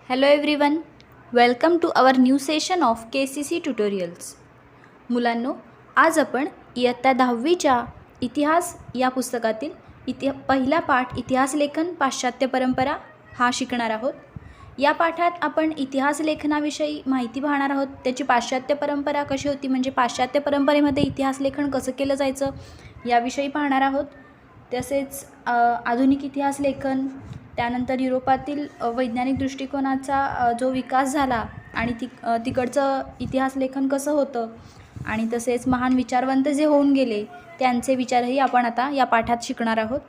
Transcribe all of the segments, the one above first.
Hello everyone, welcome to our new session of KCC Tutorials. मुलांनो, आज आपण इयत्ता 10वीच्या इतिहास या पुस्तकातील पहिला पाठ इतिहास लेखन पाश्चात्य परंपरा हा शिकणार आहोत. या पाठात आपण इतिहास लेखनाविषयी माहिती पाहणार आहोत. त्याची पाश्चात्य परंपरा कशी होती, म्हणजे पाश्चात्य परंपरेमध्ये इतिहास लेखन कसं केलं जायचं याविषयी पाहणार आहोत. तसेच आधुनिक इतिहास लेखन, त्यानंतर युरोपातील वैज्ञानिक दृष्टिकोनाचा जो विकास झाला आणि तिकडचं इतिहास लेखन कसं होतं, आणि तसेच महान विचारवंत जे होऊन गेले त्यांचे विचारही आपण आता या पाठात शिकणार आहोत.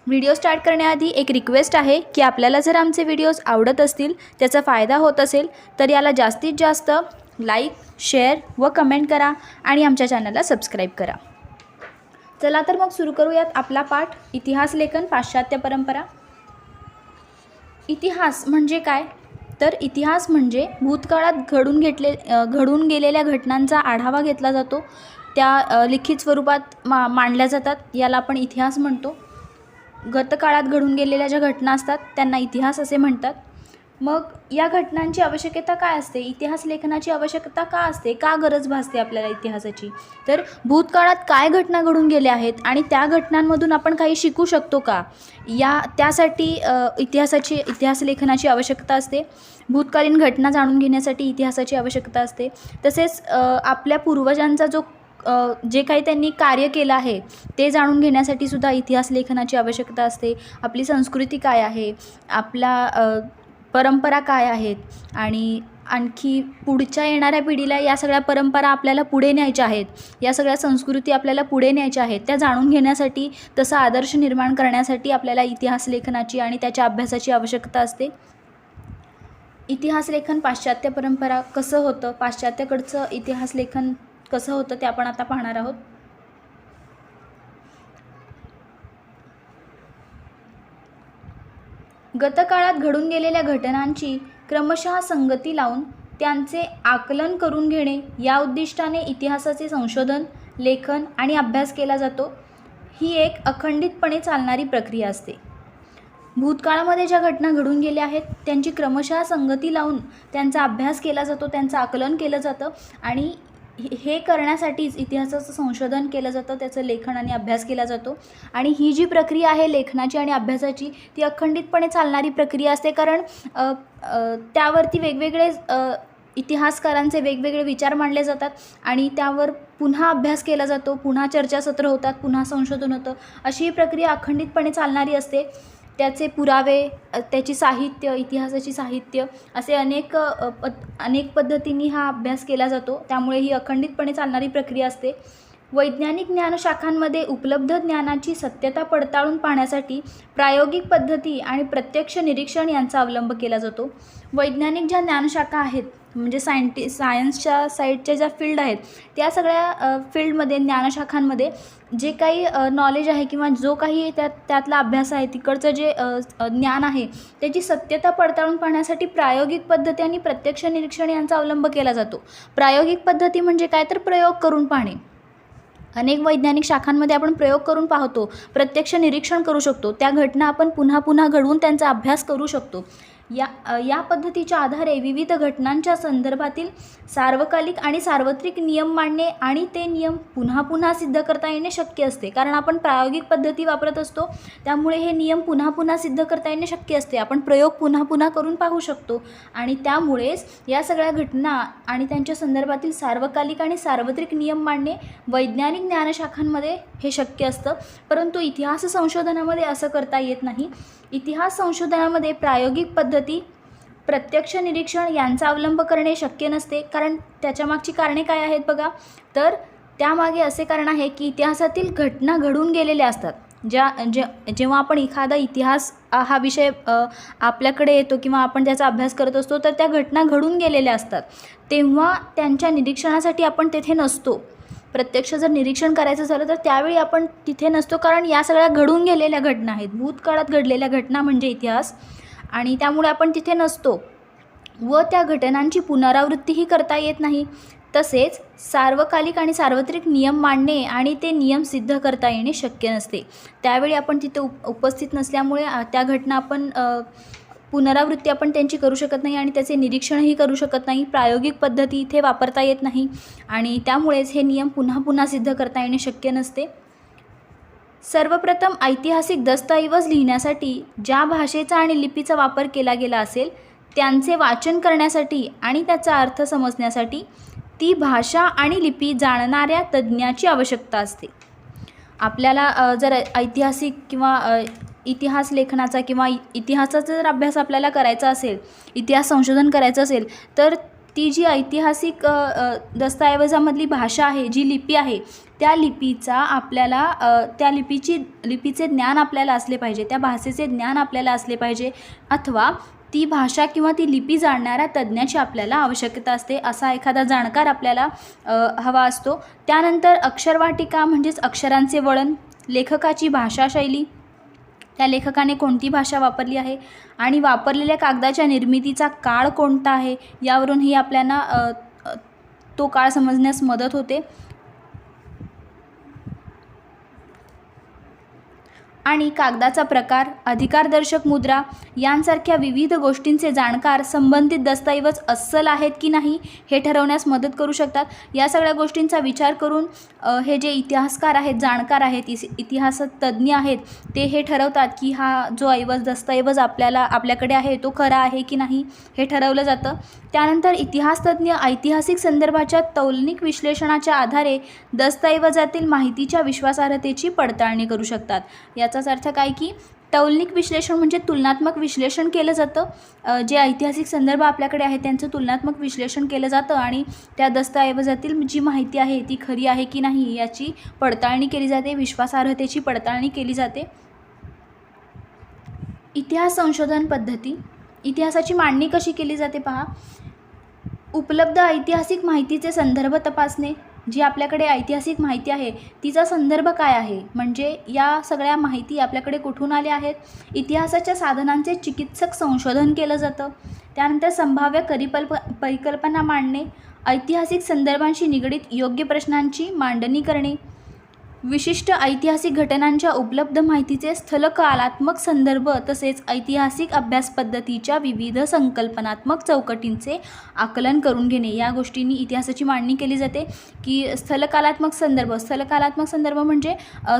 व्हिडिओ स्टार्ट करण्याआधी एक रिक्वेस्ट आहे की आपल्याला जर आमचे व्हिडिओज आवडत असतील, त्याचा फायदा होत असेल तर याला जास्तीत जास्त लाईक, शेअर व कमेंट करा आणि आमच्या चॅनलला सबस्क्राईब करा. चला तर मग सुरू करूयात आपला पाठ इतिहास लेखन पाश्चात्य परंपरा. इतिहास म्हणजे काय? तर इतिहास म्हणजे भूतकाळात घडून गेलेल्या घटनांचा आढावा घेतला जातो, त्या लिखित स्वरूपात मांडल्या जातात, याला आपण इतिहास म्हणतो. गतकाळात घडून गेलेल्या ज्या घटना असतात त्यांना इतिहास असे म्हणतात. मग या घटनांची आवश्यकता काय असते? इतिहास लेखनाची आवश्यकता का असते? का गरज भासते आपल्याला इतिहासाची? तर भूतकाळात काय घटना घडून गेल्या आहेत आणि त्या घटनांमधून आपण काही शिकू शकतो का, त्यासाठी इतिहास लेखनाची आवश्यकता असते. भूतकालीन घटना जाणून घेण्यासाठी इतिहासाची आवश्यकता असते. तसेच आपल्या पूर्वजांचा जे काही त्यांनी कार्य केलं आहे ते जाणून घेण्यासाठी सुद्धा इतिहास लेखनाची आवश्यकता असते. आपली संस्कृती काय आहे, आपला परंपरा काय आहेत, आणि आणखी पुढच्या येणाऱ्या पिढीला या सगळ्या परंपरा आपल्याला पुढे न्यायच्या आहेत, या सगळ्या संस्कृती आपल्याला पुढे न्यायच्या आहेत, त्या जाणून घेण्यासाठी, तसा आदर्श निर्माण करण्यासाठी आपल्याला इतिहास लेखनाची आणि त्याच्या अभ्यासाची आवश्यकता असते. इतिहास लेखन पाश्चात्य परंपरा कसं होतं, पाश्चात्याकडचं इतिहास लेखन कसं होतं ते आपण आता पाहणार आहोत. गतकाळात घडून गेलेल्या घटनांची क्रमशः संगती लावून त्यांचे आकलन करून घेणे या उद्दिष्टाने इतिहासाचे संशोधन, लेखन आणि अभ्यास केला जातो. ही एक अखंडितपणे चालणारी प्रक्रिया असते. भूतकाळामध्ये ज्या घटना घडून गेल्या आहेत त्यांची क्रमशः संगती लावून त्यांचा अभ्यास केला जातो, त्यांचं आकलन केलं जातं, आणि हे करण्यासाठीच इतिहासाचं संशोधन केलं जातं, त्याचं लेखन आणि अभ्यास केला जातो. आणि ही जी प्रक्रिया आहे लेखनाची आणि अभ्यासाची, ती अखंडितपणे चालणारी प्रक्रिया असते, कारण त्यावरती वेगवेगळे इतिहासकारांचे वेगवेगळे विचार मांडले जातात आणि त्यावर पुन्हा अभ्यास केला जातो, पुन्हा चर्चासत्र होतात, पुन्हा संशोधन होतं. अशी ही प्रक्रिया अखंडितपणे चालणारी असते. त्याचे पुरावे, त्याची साहित्य, इतिहासाची साहित्य, असे अनेक पद्धतींनी हा अभ्यास केला जातो. त्यामुळे ही अखंडितपणे चालणारी प्रक्रिया असते. वैज्ञानिक ज्ञानशाखांमध्ये उपलब्ध ज्ञानाची सत्यता पडताळून पाहण्यासाठी प्रायोगिक पद्धती आणि प्रत्यक्ष निरीक्षण यांचा अवलंब केला जातो. वैज्ञानिक ज्या ज्ञानशाखा आहेत, म्हणजे सायन्सच्या साईडच्या ज्या फील्ड आहेत, त्या सगळ्या फील्डमध्ये, ज्ञानशाखांमध्ये जे काही नॉलेज आहे किंवा जो काही त्यातला अभ्यास आहे, तिकडचं जे ज्ञान आहे, त्याची सत्यता पडताळून पाहण्यासाठी प्रायोगिक पद्धती आणि प्रत्यक्ष निरीक्षण यांचा अवलंब केला जातो. प्रायोगिक पद्धती म्हणजे काय? तर प्रयोग करून पाहणे. अनेक वैज्ञानिक शाखांमध्ये आपण प्रयोग करून पाहतो, प्रत्यक्ष निरीक्षण करू शकतो, त्या घटना आपण पुन्हा पुन्हा घडवून त्यांचा अभ्यास करू शकतो. या पद्धतीच्या आधारे विविध घटनांच्या संदर्भातील सार्वकालिक आणि सार्वत्रिक नियम मांडणे आणि ते नियम पुन्हा पुन्हा सिद्ध करता येणे शक्य असते. कारण आपण प्रायोगिक पद्धती वापरत असतो, त्यामुळे हे नियम पुन्हा पुन्हा सिद्ध करता येणे शक्य असते. आपण प्रयोग पुन्हा पुन्हा करून पाहू शकतो, आणि त्यामुळेच या सगळ्या घटना आणि त्यांच्या संदर्भातील सार्वकालिक आणि सार्वत्रिक नियम मांडणे वैज्ञानिक ज्ञानशाखांमध्ये हे शक्य असतं. परंतु इतिहास संशोधनामध्ये असं करता येत नाही. इतिहास संशोधनामध्ये प्रायोगिक पद्धती, प्रत्यक्ष निरीक्षण यांचा अवलंब करणे शक्य नसते. कारण त्याच्यामागची कारणे काय आहेत बघा, तर त्यामागे असे कारण आहे की इतिहासातील घटना घडून गेलेल्या असतात. जेव्हा आपण एखादा इतिहास हा विषय आपल्याकडे येतो किंवा आपण त्याचा अभ्यास करत असतो, तर त्या घटना घडून गेलेल्या असतात, तेव्हा त्यांच्या निरीक्षणासाठी आपण तेथे नसतो. प्रत्यक्ष जर निरीक्षण करायचं झालं तर त्यावेळी आपण तिथे नसतो, कारण या सगळ्या घडून गेलेल्या घटना आहेत. भूतकाळात घडलेल्या घटना म्हणजे इतिहास, आणि त्यामुळे आपण तिथे नसतो व त्या घटनांची पुनरावृत्तीही करता येत नाही. तसेच सार्वकालिक आणि सार्वत्रिक नियम मांडणे आणि ते नियम सिद्ध करता येणे शक्य नसते. त्यावेळी आपण तिथे उपस्थित नसल्यामुळे त्या घटना आपण पुनरावृत्ती आपण त्यांची करू शकत नाही आणि त्याचे निरीक्षणही करू शकत नाही. प्रायोगिक पद्धती इथे वापरता येत नाही आणि त्यामुळेच हे नियम पुन्हा पुन्हा सिद्ध करता येणे शक्य नसते. सर्वप्रथम ऐतिहासिक दस्तऐवज लिहिण्यासाठी ज्या भाषेचा आणि लिपीचा वापर केला गेला असेल त्यांचे वाचन करण्यासाठी आणि त्याचा अर्थ समजण्यासाठी ती भाषा आणि लिपी जाणणाऱ्या तज्ज्ञाची आवश्यकता असते. आपल्याला जर ऐतिहासिक किंवा इतिहास लेखनाचा किंवा इतिहासाचा जर अभ्यास आपल्याला करायचा असेल, इतिहास संशोधन करायचं असेल, तर ती जी ऐतिहासिक दस्तऐवजामधली भाषा आहे, जी लिपी आहे, त्या लिपीचा आपल्याला त्या लिपीचे ज्ञान आपल्याला असले पाहिजे, त्या भाषेचे ज्ञान आपल्याला असले पाहिजे, अथवा ती भाषा किंवा ती लिपी जाणणाऱ्या तज्ज्ञाची आपल्याला आवश्यकता असते. असा एखादा जाणकार आपल्याला हवा असतो. त्यानंतर अक्षरवाटिका म्हणजेच अक्षरांचे वळण, लेखकाची भाषाशैली, त्या लेखकाने कोणती भाषा वापरली आहे आणि वापरलेल्या कागदाच्या निर्मितीचा काळ कोणता आहे, यावरूनही आपल्याला तो काळ समजण्यास मदत होते. आणि कागदाचा प्रकार, अधिकारदर्शक मुद्रा यांसारख्या विविध गोष्टींचे जाणकार संबंधित दस्तऐवज अस्सल आहेत की नाही हे ठरवण्यास मदत करू शकतात. या सगळ्या गोष्टींचा विचार करून हे जे इतिहासकार आहेत, जाणकार आहेत, इतिहास तज्ज्ञ आहेत, ते हे ठरवतात की हा जो दस्तऐवज आपल्याकडे आहे तो खरा आहे की नाही हे ठरवलं जातं. त्यानंतर इतिहासतज्ञ ऐतिहासिक संदर्भाच्या तौलनिक विश्लेषणाच्या आधारे दस्तऐवजातील माहितीच्या विश्वासार्हतेची पडताळणी करू शकतात. याचाच अर्थ काय की तौलनिक विश्लेषण म्हणजे तुलनात्मक विश्लेषण केलं जातं. जे ऐतिहासिक संदर्भ आपल्याकडे आहेत त्यांचं तुलनात्मक विश्लेषण केलं जातं आणि त्या दस्तऐवजातील जी माहिती आहे ती खरी आहे की नाही याची पडताळणी केली जाते, विश्वासार्हतेची पडताळणी केली जाते. इतिहास संशोधन पद्धती. इतिहासाची मांडणी कशी केली जाते पहा. उपलब्ध ऐतिहासिक माहितीचे संदर्भ तपासणे. जी आपल्याकडे ऐतिहासिक माहिती आहे तिचा संदर्भ काय आहे, म्हणजे या सगळ्या माहिती आपल्याकडे कुठून आल्या आहेत. इतिहासाच्या साधनांचे चिकित्सक संशोधन केलं जातं. त्यानंतर संभाव्य परिकल्पना मांडणे, ऐतिहासिक संदर्भांशी निगडीत योग्य प्रश्नांची मांडणी करणे, विशिष्ट ऐतिहासिक घटनांच्या उपलब्ध माहितीचे स्थलकालात्मक संदर्भ तसेच ऐतिहासिक अभ्यास पद्धतीच्या विविध संकल्पनात्मक चौकटींचे आकलन करून घेणे. या गोष्टींनी इतिहासाची मांडणी केली जाते की स्थलकालात्मक संदर्भ म्हणजे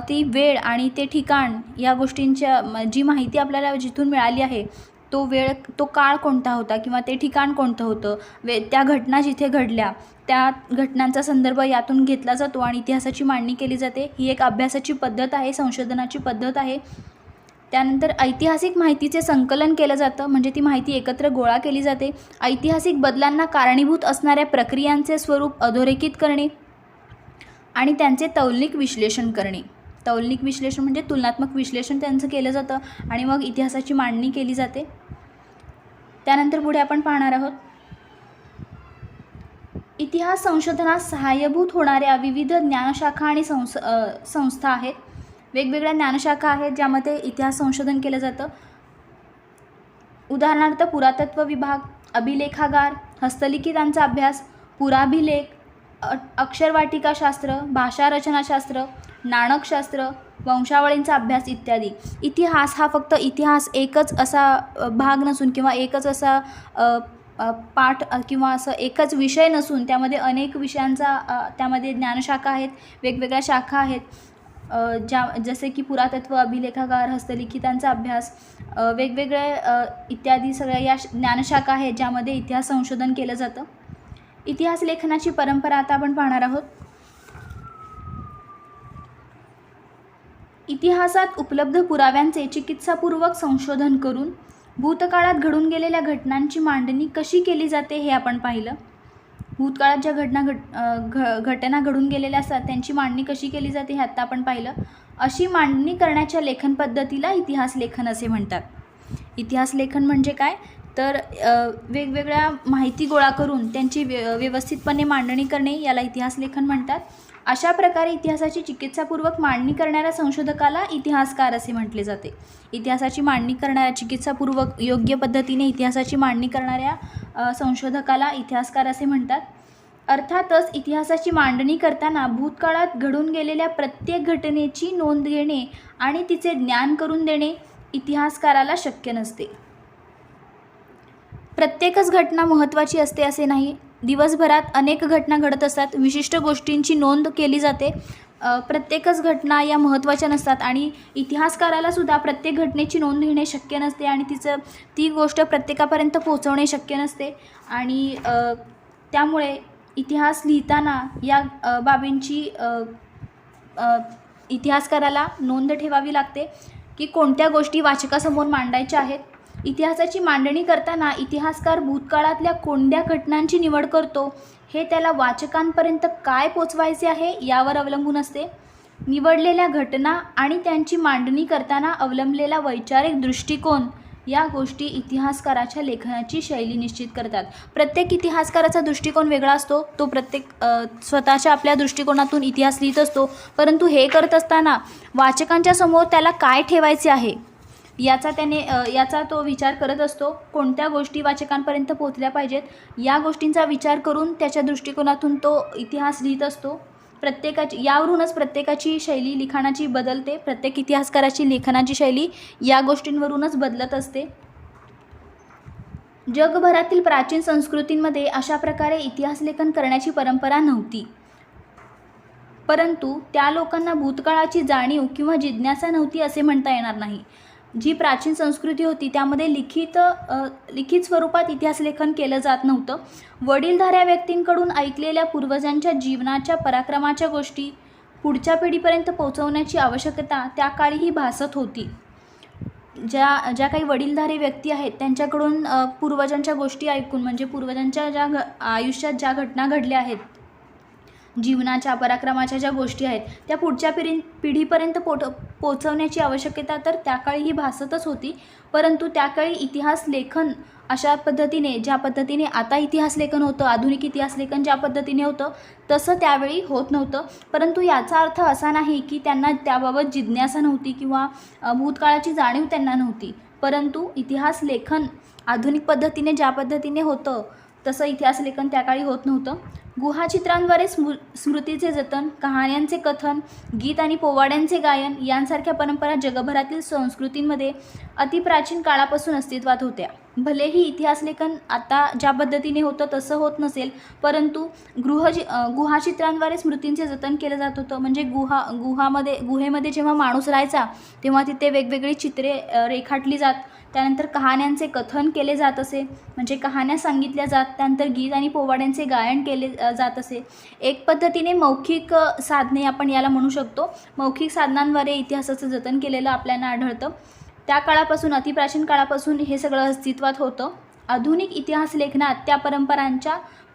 ती वेळ आणि ते ठिकाण या गोष्टींच्या जी माहिती आपल्याला जिथून मिळाली आहे तो वेळ, तो काळ कोणता होता किंवा ते ठिकाण कोणतं होतं, त्या घटना जिथे घडल्या त्या घटनांचा संदर्भ यातून घेतला जातो आणि इतिहासाची मांडणी केली जाते. ही एक अभ्यासाची पद्धत आहे, संशोधनाची पद्धत आहे. त्यानंतर ऐतिहासिक माहितीचे संकलन केलं जातं, म्हणजे ती माहिती एकत्र गोळा केली जाते. ऐतिहासिक बदलांना कारणीभूत असणाऱ्या प्रक्रियांचे स्वरूप अधोरेखित करणे आणि त्यांचे तौलनिक विश्लेषण करणे. तौलनिक विश्लेषण म्हणजे तुलनात्मक विश्लेषण त्यांचं केलं जातं आणि मग इतिहासाची मांडणी केली जाते. त्यानंतर पुढे आपण पाहणार आहोत इतिहास संशोधनात सहाय्यभूत होणाऱ्या विविध ज्ञानशाखा आणि संस्था आहेत. वेगवेगळ्या ज्ञानशाखा आहेत ज्यामध्ये इतिहास संशोधन केलं जातं. उदाहरणार्थ पुरातत्व विभाग, अभिलेखागार, हस्तलिखितांचा अभ्यास, पुराभिलेख, अक्षरवाटिकाशास्त्र, भाषारचनाशास्त्र, नाणकशास्त्र, वंशावळींचा अभ्यास इत्यादी. इतिहास हा फक्त इतिहास एकच असा भाग नसून किंवा एकच असा पाठ किंवा असं एकच विषय नसून त्यामध्ये अनेक विषयांचा त्यामध्ये ज्ञानशाखा आहेत, वेगवेगळ्या शाखा आहेत जसे की पुरातत्व, अभिलेखागार, हस्तलिखितांचा अभ्यास, वेगवेगळे इत्यादी सगळ्या या ज्ञानशाखा आहेत ज्यामध्ये इतिहास संशोधन केलं जातं. इतिहास लेखनाची परंपरा आता आपण पाहणार आहोत. इतिहासात उपलब्ध पुराव्यांचे चिकित्सापूर्वक संशोधन करून भूतकाळात घडून गेलेल्या घटनांची मांडणी कशी केली जाते हे आपण पाहिलं. भूतकाळात ज्या घटना घडून गेलेल्या असतात त्यांची मांडणी कशी केली जाते हे आत्ता आपण पाहिलं. अशी मांडणी करण्याच्या लेखन पद्धतीला इतिहास लेखन असे म्हणतात. इतिहास लेखन म्हणजे काय तर वेगवेगळ्या माहिती गोळा करून त्यांची व्यवस्थितपणे मांडणी करणे याला इतिहास लेखन म्हणतात. अशा प्रकारे इतिहासाची चिकित्सापूर्वक मांडणी करणाऱ्या संशोधकाला इतिहासकार असे म्हटले जाते. इतिहासाची मांडणी करणाऱ्या चिकित्सापूर्वक योग्य पद्धतीने इतिहासाची मांडणी करणाऱ्या संशोधकाला इतिहासकार असे म्हणतात. अर्थातच इतिहासाची मांडणी करताना भूतकाळात घडून गेलेल्या प्रत्येक घटनेची नोंद घेणे आणि तिचे ज्ञान करून देणे इतिहासकाराला शक्य नसते. प्रत्येकच घटना महत्त्वाची असते असे नाही. दिवसभरात अनेक घटना घडत असतात. विशिष्ट गोष्टींची नोंद केली जाते. प्रत्येकच घटना या महत्त्वाच्या नसतात आणि इतिहासकारालासुद्धा प्रत्येक घटनेची नोंद घेणे शक्य नसते आणि ती गोष्ट प्रत्येकापर्यंत पोहोचवणे शक्य नसते आणि त्यामुळे इतिहास लिहिताना या बाबींची इतिहासकाराला नोंद ठेवावी लागते की कोणत्या गोष्टी वाचकासमोर मांडायच्या आहेत. इतिहासाची मांडणी करताना इतिहासकार भूतकाळातल्या कोणत्या घटनांची निवड करतो हे त्याला वाचकांपर्यंत काय पोचवायचे आहे यावर अवलंबून असते. निवडलेल्या घटना आणि त्यांची मांडणी करताना अवलंबलेला वैचारिक दृष्टिकोन या गोष्टी इतिहासकाराच्या लेखनाची शैली निश्चित करतात. प्रत्येक इतिहासकाराचा दृष्टिकोन वेगळा असतो. तो स्वतःच्या आपल्या दृष्टिकोनातून इतिहास लिहित असतो. परंतु हे करत असताना वाचकांच्या समोर त्याला काय ठेवायचे आहे याचा तो विचार करत असतो. कोणत्या गोष्टी वाचकांपर्यंत पोहोचल्या पाहिजेत या गोष्टींचा विचार करून त्याच्या दृष्टिकोनातून तो इतिहास लिहित असतो. यावरूनच प्रत्येकाची शैली लिखाणाची बदलते. प्रत्येक इतिहासकाराची लेखनाची शैली या गोष्टींवरूनच बदलत असते. जगभरातील प्राचीन संस्कृतींमध्ये अशा प्रकारे इतिहासलेखन करण्याची परंपरा नव्हती. परंतु त्या लोकांना भूतकाळाची जाणीव किंवा जिज्ञासा नव्हती असे म्हणता येणार नाही. जी प्राचीन संस्कृती होती त्यामध्ये लिखित स्वरूपात इतिहासलेखन केलं जात नव्हतं. वडीलधाऱ्या व्यक्तींकडून ऐकलेल्या पूर्वजांच्या जीवनाच्या पराक्रमाच्या गोष्टी पुढच्या पिढीपर्यंत पोहोचवण्याची आवश्यकता त्या काळीही भासत होती. ज्या काही वडीलधारी व्यक्ती आहेत त्यांच्याकडून पूर्वजांच्या गोष्टी ऐकून म्हणजे पूर्वजांच्या आयुष्यात ज्या घटना घडल्या आहेत, जीवनाच्या पराक्रमाच्या ज्या गोष्टी आहेत त्या पुढच्या पिढीपर्यंत पोचवण्याची आवश्यकता तर त्या काळीही भासतच होती. परंतु त्याकाळी इतिहास लेखन अशा पद्धतीने ज्या पद्धतीने आता इतिहास लेखन होतं, आधुनिक इतिहास लेखन ज्या पद्धतीने होतं तसं त्यावेळी होत नव्हतं. परंतु याचा अर्थ असा नाही की त्यांना त्याबाबत जिज्ञासा नव्हती किंवा भूतकाळाची जाणीव त्यांना नव्हती. परंतु इतिहास लेखन आधुनिक पद्धतीने ज्या पद्धतीने होतं तसं इतिहास लेखन त्याकाळी होत नव्हतं. गुहाचित्रांद्वारे स्मृतीचे जतन, कहाण्यांचे कथन, गीत आणि पोवाड्यांचे गायन यांसारख्या परंपरा जगभरातील संस्कृतींमध्ये अतिप्राचीन काळापासून अस्तित्वात होत्या. भलेही इतिहासलेखन आता ज्या पद्धतीने होतं तसं होत नसेल, परंतु गुहाचित्रांद्वारे स्मृतींचे जतन केलं जात होतं. म्हणजे गुहेमध्ये जेव्हा माणूस राहायचा तेव्हा तिथे वेगवेगळी चित्रे रेखाटली जात. त्यानंतर कहाण्यांचे कथन केले जात असे, म्हणजे कहाण्या सांगितल्या जात. त्यानंतर गीत आणि पोवाड्यांचे गायन केले जात असे. एक पद्धतीने मौखिक साधने आपण याला म्हणू शकतो. मौखिक साधनांद्वारे इतिहासाचं जतन केलेलं आपल्याला आढळतं. त्या काळापासून अतिप्राचीन काळापासून हे सगळं अस्तित्वात होतं. आधुनिक इतिहास लेखनात त्या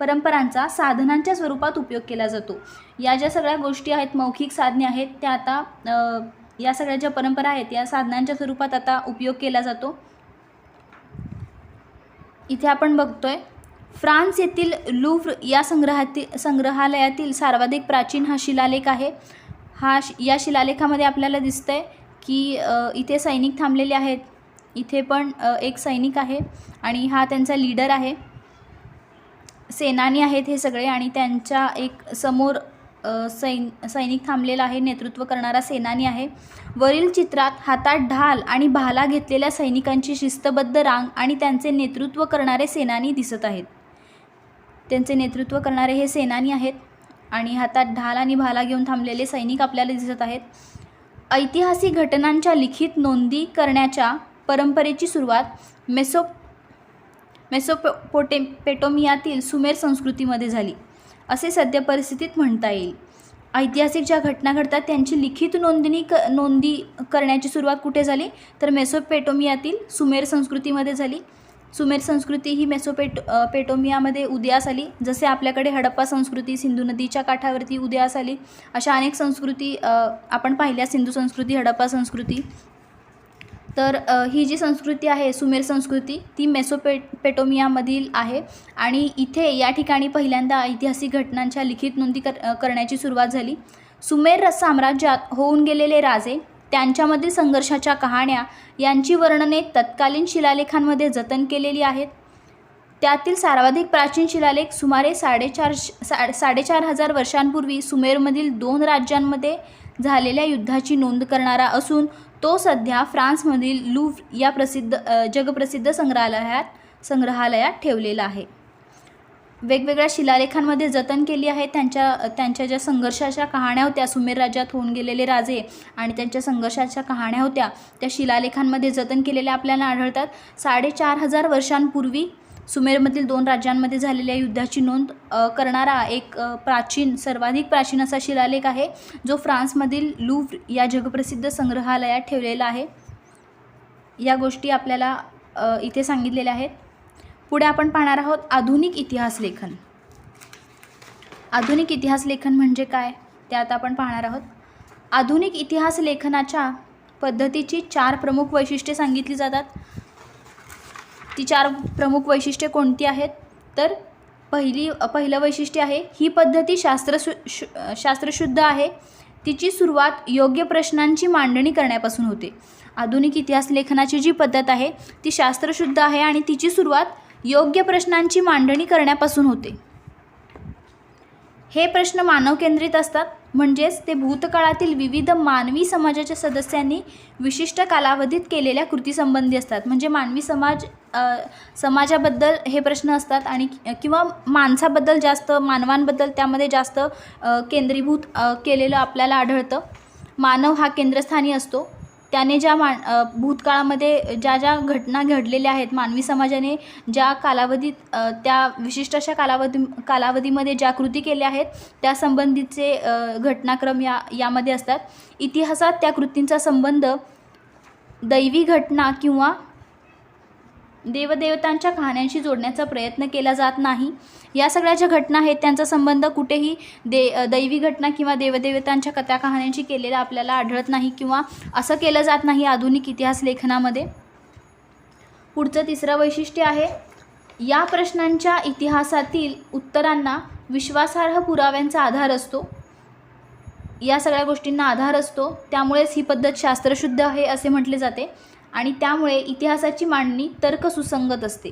परंपरांचा साधनांच्या स्वरूपात उपयोग केला जातो. या ज्या सगळ्या गोष्टी आहेत, मौखिक साधने आहेत, त्या आता या सगळ्या ज्या परंपरा आहेत या साधनांच्या स्वरूपात आता उपयोग केला जातो. इथे आपण बघतोय फ्रान्स येथील लुव्र या संग्रहालयातील सर्वाधिक प्राचीन हा शिलालेख आहे. या शिलालेखामध्ये आपल्याला दिसतंय की इथे सैनिक थांबलेले आहेत. इथे पण एक सैनिक आहे आणि हा त्यांचा लीडर आहे. सेनानी आहेत हे सगळे आणि त्यांच्या एक समोर सैनिक थांबलेला आहे. नेतृत्व करणारा सेनानी आहे. वरील चित्रात हातात ढाल आणि भाला घेतलेल्या सैनिकांची शिस्तबद्ध रांग आणि त्यांचे नेतृत्व करणारे सेनानी दिसत आहेत. त्यांचे नेतृत्व करणारे हे सेनानी आहेत आणि हातात ढाल आणि भाला घेऊन थांबलेले सैनिक आपल्याला दिसत आहेत. ऐतिहासिक घटनांच्या लिखित नोंदी करण्याच्या परंपरेची सुरुवात मेसोपोटेमियातील सुमेर संस्कृतीमध्ये झाली असे सध्या परिस्थितीत म्हणता येईल. ऐतिहासिक ज्या घटना घडतात त्यांची लिखित नोंदी करण्याची सुरुवात कुठे झाली तर मेसोपोटेमियातील सुमेर संस्कृतीमध्ये झाली. सुमेर संस्कृती ही मेसोपोटेमियामध्ये उदयास आली. जसे आपल्याकडे हडप्पा संस्कृती सिंधू नदीच्या काठावरती उदयास आली, अशा अनेक संस्कृती आपण पाहिल्या. सिंधू संस्कृती, हडप्पा संस्कृती. तर ही जी संस्कृती आहे सुमेर संस्कृती ती मेसोपोटेमियामधील आहे आणि इथे या ठिकाणी पहिल्यांदा ऐतिहासिक घटनांच्या लिखित नोंदी करण्याची सुरुवात झाली. सुमेर साम्राज्यात होऊन गेलेले राजे, त्यांच्यामधील संघर्षाच्या कहाण्या यांची वर्णने तत्कालीन शिलालेखांमध्ये जतन केलेली आहेत. त्यातील सर्वाधिक प्राचीन शिलालेख सुमारे 4,500 वर्षांपूर्वी सुमेरमधील 2 राज्यांमध्ये झालेल्या युद्धाची नोंद करणारा असून तो सध्या फ्रान्समधील लुव्र या जगप्रसिद्ध संग्रहालयात संग्रहालयात ठेवलेला आहे. वेगवेगळ्या शिलालेखांमध्ये जतन केली आहे त्यांच्या ज्या संघर्षाच्या कहाण्या होत्या, सुमेर राज्यात होऊन गेलेले राजे आणि त्यांच्या संघर्षाच्या कहाण्या होत्या त्या शिलालेखांमध्ये जतन केलेल्या आपल्याला आढळतात. 4500 वर्षांपूर्वी सुमेरमधील 2 राज्यांमध्ये झालेल्या युद्धाची नोंद करणारा एक सर्वाधिक प्राचीन असा शिलालेख आहे, जो फ्रान्समधील लूव्र या जगप्रसिद्ध संग्रहालयात ठेवलेला आहे. या गोष्टी आपल्याला इथे सांगितलेल्या आहेत. पुढे आपण पाहणार आहोत आधुनिक इतिहास लेखन. आधुनिक इतिहास लेखन म्हणजे काय ते आता आपण पाहणार आहोत. आधुनिक इतिहास लेखनाच्या पद्धतीची 4 प्रमुख वैशिष्ट्ये सांगितली जातात. ती 4 प्रमुख वैशिष्ट्ये कोणती आहेत तर पहिलं वैशिष्ट्य आहे, ही पद्धती शास्त्रशुद्ध आहे. तिची सुरुवात योग्य प्रश्नांची मांडणी करण्यापासून होते. आधुनिक इतिहास लेखनाची जी पद्धत आहे ती शास्त्रशुद्ध आहे आणि तिची सुरुवात योग्य प्रश्नांची मांडणी करण्यापासून होते. हे प्रश्न मानवकेंद्रित असतात, म्हणजेच ते भूतकाळातील विविध मानवी समाजाच्या सदस्यांनी विशिष्ट कालावधीत केलेल्या कृतीसंबंधी असतात. म्हणजे मानवी समाजाबद्दल हे प्रश्न असतात आणि किंवा मानवांबद्दल त्यामध्ये जास्त केंद्रीभूत केलेलं आपल्याला आढळतं. मानव हा केंद्रस्थानी असतो. त्याने भूतकाळामध्ये ज्या घटना घडलेल्या आहेत, मानवी समाजाने ज्या कालावधीत त्या विशिष्ट अशा कालावधीमध्ये ज्या कृती केल्या आहेत त्यासंबंधीचे घटनाक्रम यामध्ये असतात. इतिहासात त्या कृतींचा संबंध दैवी घटना किंवा देवदेवतांच्या कहाण्यांशी जोडण्याचा प्रयत्न केला जात नाही. या सगळ्या ज्या घटना आहेत त्यांचा संबंध कुठेही दैवी घटना किंवा देवदेवतांच्या कथा कहाण्यांशी केलेला आपल्याला आढळत नाही किंवा असं केलं जात नाही आधुनिक इतिहास लेखनामध्ये. पुढचं तिसरं वैशिष्ट्य आहे, या प्रश्नांच्या इतिहासातील उत्तरांना विश्वासार्ह पुराव्यांचा आधार असतो. या सगळ्या गोष्टींना आधार असतो, त्यामुळेच ही पद्धत शास्त्रशुद्ध आहे असे म्हटले जाते आणि त्यामुळे इतिहासाची मांडणी तर्कसुसंगत असते.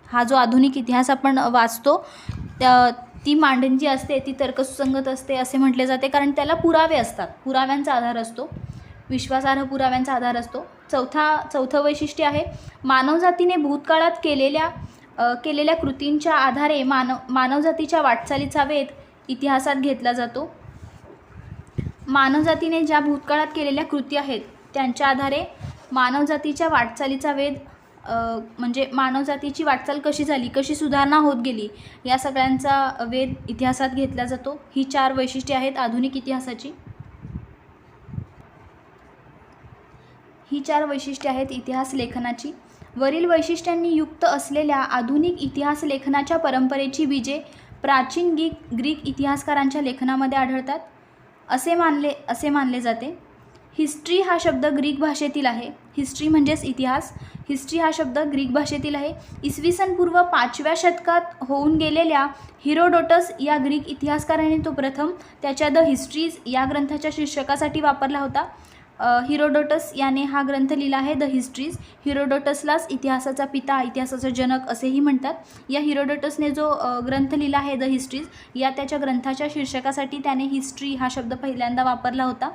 हा जो आधुनिक इतिहास आपण वाचतो ती मांडणी जी असते ती तर्कसुसंगत असते असे म्हटले जाते, कारण त्याला पुरावे असतात, पुराव्यांचा आधार असतो, विश्वासार्ह पुराव्यांचा आधार असतो. चौथं वैशिष्ट्य आहे, मानवजातीने भूतकाळात केलेल्या कृतींच्या आधारे मानवजातीच्या वाटचालीचा वेध इतिहासात घेतला जातो. मानवजातीने ज्या भूतकाळात केलेल्या कृती आहेत त्यांच्या आधारे मानवजातीच्या वाटचालीचा वेध म्हणजे मानवजातीची वाटचाल कशी झाली, कशी सुधारणा होत गेली, या सगळ्यांचा वेध इतिहासात घेतला जातो. ही 4 वैशिष्ट्ये आहेत आधुनिक इतिहासाची. ही 4 वैशिष्ट्ये आहेत इतिहास लेखनाची. वरील वैशिष्ट्यांनी युक्त असलेल्या आधुनिक इतिहास लेखनाच्या परंपरेची बीजे प्राचीन ग्रीक इतिहासकारांच्या लेखनामध्ये आढळतात असे मानले जाते. हिस्ट्री हा शब्द ग्रीक भाषेतील आहे. हिस्ट्री म्हणजेच इतिहास. हिस्ट्री हा शब्द ग्रीक भाषेतील आहे. इसवी सन पूर्व 5व्या शतकात होऊन गेलेल्या हिरोडोटस या ग्रीक इतिहासकाराने तो प्रथम त्याच्या द हिस्ट्रीज या ग्रंथाच्या शीर्षकासाठी वापरला होता. हिरोडोटस याने हा ग्रंथ लिहिला आहे द हिस्ट्रीज. हिरोडोटसलाच इतिहासाचा पिता, इतिहासाचा जनक असेही म्हणतात. या हिरोडोटसने जो ग्रंथ लिहिला आहे द हिस्ट्रीज या त्याच्या ग्रंथाच्या शीर्षकासाठी त्याने हिस्ट्री हा शब्द पहिल्यांदा वापरला होता.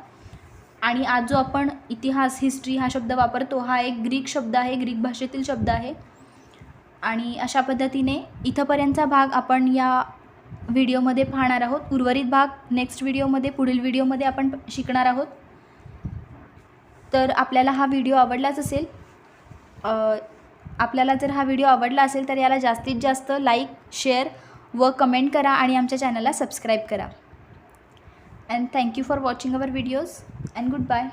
आणि आज जो आपण इतिहास, हिस्ट्री हा शब्द वापरतो हा एक ग्रीक शब्द आहे, ग्रीक भाषेतील शब्द आहे. आणि अशा पद्धतीने इथंपर्यंतचा भाग आपण या व्हिडिओमध्ये पाहणार आहोत. उर्वरित भाग नेक्स्ट व्हिडिओमध्ये, पुढील व्हिडिओमध्ये आपण शिकणार आहोत. तर आपल्याला हा व्हिडिओ आवडलाच असेल. आपल्याला जर हा व्हिडिओ आवडला असेल तर याला जास्तीत जास्त लाईक, शेअर व कमेंट करा आणि आमच्या चॅनलला सबस्क्राईब करा. And thank you for watching our videos and goodbye.